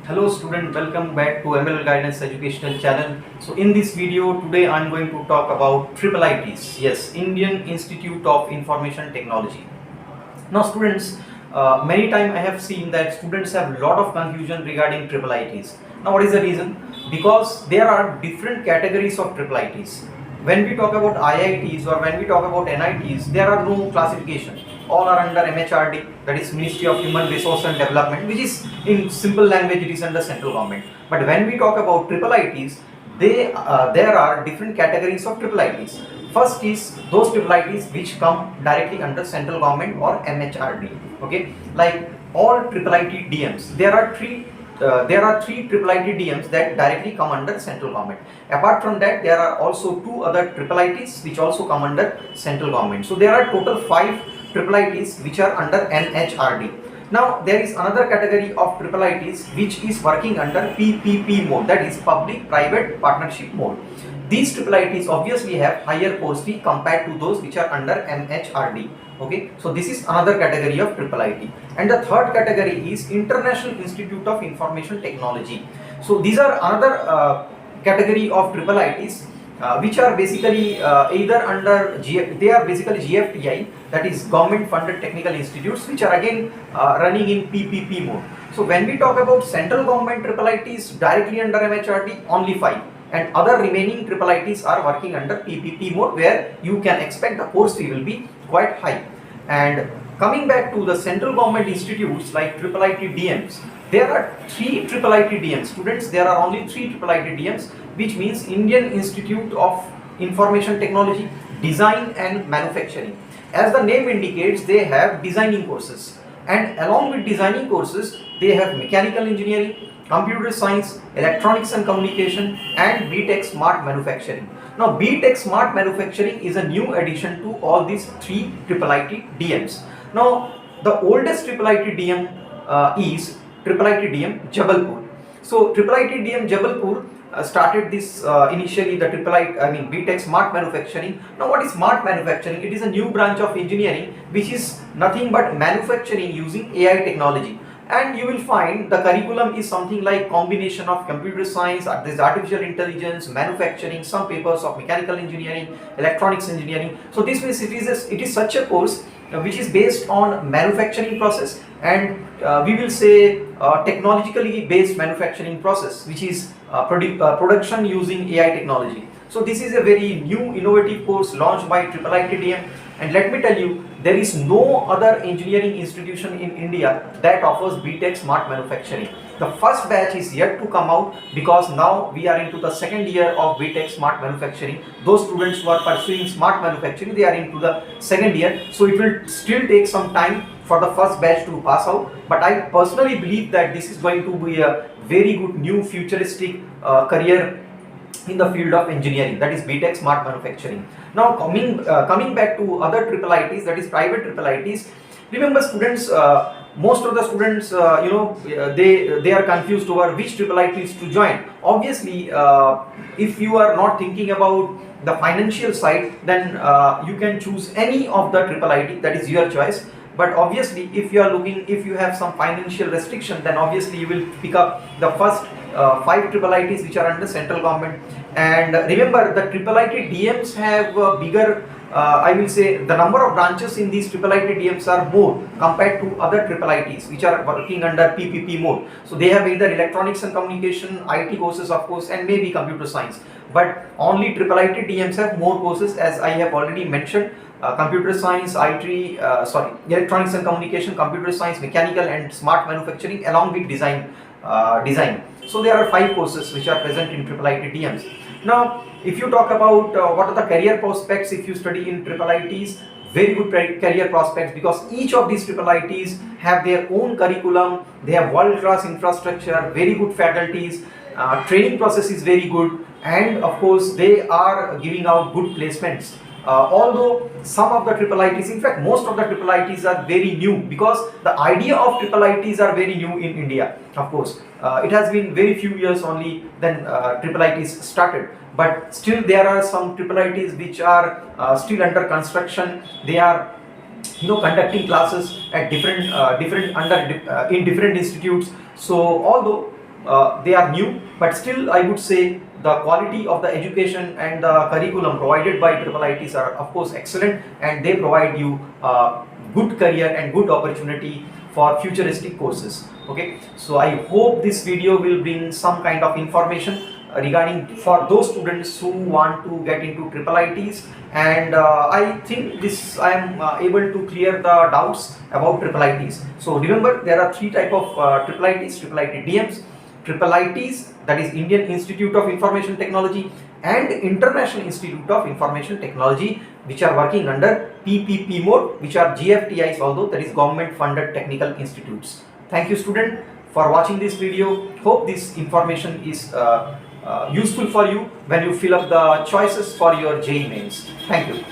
Hello student, welcome back to ML Guidance Educational Channel. So in this video today I am going to talk about IIITs. Yes, Indian Institute of Information Technology. Now students, many times I have seen that students have a lot of confusion regarding IIITs. Now what is the reason? Because there are different categories of IIITs. When we talk about IITs or when we talk about NITs, there are no classification. All are under MHRD, that is Ministry of Human Resource and Development, which is in simple language it is under central government. But when we talk about IIITs, there are different categories of IIITs. First is those IIITs which come directly under central government or MHRD. Okay, like all IIITDMs, there are three IIITDMs that directly come under central government. Apart from that, there are also two other IIITs which also come under central government. So there are total 5 IIITs which are under MHRD. Now there is another category of IIITs which is working under PPP mode, that is public private partnership mode. These IIITs obviously have higher course fee compared to those which are under MHRD. Okay, so this is another category of IIIT. And the third category is International Institute of Information Technology. So these are another category of IIITs which are basically either under they are basically GFTI, that is government funded technical institutes, which are again running in PPP mode. So when we talk about central government IIITs directly under MHRD, only 5, and other remaining IIITs are working under PPP mode, where you can expect the course fee will be quite high. And coming back to the central government institutes like IIITDMs, there are 3 IIITDMs. Students, there are only 3 IIITDMs, which means Indian Institute of Information Technology, Design and Manufacturing. As the name indicates, they have designing courses, and along with designing courses, they have mechanical engineering, computer science, electronics and communication, and BTech Smart Manufacturing. Now BTech Smart Manufacturing is a new addition to all these 3 IIITDMs. Now the oldest IIITDM is IIITDM Jabalpur. So IIITDM Jabalpur started this initially the BTech Smart Manufacturing. Now what is Smart Manufacturing? It is a new branch of engineering which is nothing but manufacturing using AI technology. And you will find the curriculum is something like combination of computer science, there's artificial intelligence, manufacturing, some papers of mechanical engineering, electronics engineering. So this means it is such a course which is based on manufacturing process, and we will say technologically based manufacturing process, which is production using AI technology. So this is a very new innovative course launched by IIITDM, and let me tell you, there is no other engineering institution in India that offers BTech Smart Manufacturing. The first batch is yet to come out, because now we are into the second year of BTech Smart Manufacturing. Those students who are pursuing Smart Manufacturing, they are into the second year, so it will still take some time for the first batch to pass out. But I personally believe that this is going to be a very good new futuristic career in the field of engineering, that is BTech Smart Manufacturing. Now coming back to other IIITs, that is private IIITs. Remember students, most of the students they are confused over which IIITs to join. Obviously if you are not thinking about the financial side, then you can choose any of the IIIT, that is your choice. But obviously if you are looking, if you have some financial restriction, then obviously you will pick up the first 5 IIITs which are under central government. And remember, the IIITDMs have bigger, I will say the number of branches in these IIITDMs are more compared to other IIITs which are working under PPP mode. So they have either electronics and communication, IT courses of course, and maybe computer science. But only IIITDMs have more courses, as I have already mentioned. Computer science, electronics and communication, computer science, mechanical and smart manufacturing, along with design. So there are 5 courses which are present in IIITDMs. Now if you talk about what are the career prospects if you study in IIITs, very good career prospects, because each of these IIITs have their own curriculum, they have world-class infrastructure, very good faculties, training process is very good, and of course they are giving out good placements. Although some of the IIITs, in fact most of the IIITs are very new, because the idea of IIITs are very new in India. Of course it has been very few years only then IIITs started, but still there are some IIITs which are still under construction. They are conducting classes at different in different institutes. So although they are new, but still I would say the quality of the education and the curriculum provided by IIITs are of course excellent, and they provide you good career and good opportunity for futuristic courses. Okay, so I hope this video will bring some kind of information regarding for those students who want to get into IIITs, and I think this I am able to clear the doubts about IIITs. So remember, there are three type of IIITs: IIITDMs, IIITs, that is Indian Institute of Information Technology, and International Institute of Information Technology, which are working under PPP mode, which are GFTIs, although that is government funded technical institutes. Thank you student for watching this video. Hope this information is useful for you when you fill up the choices for your JEE mains. Thank you.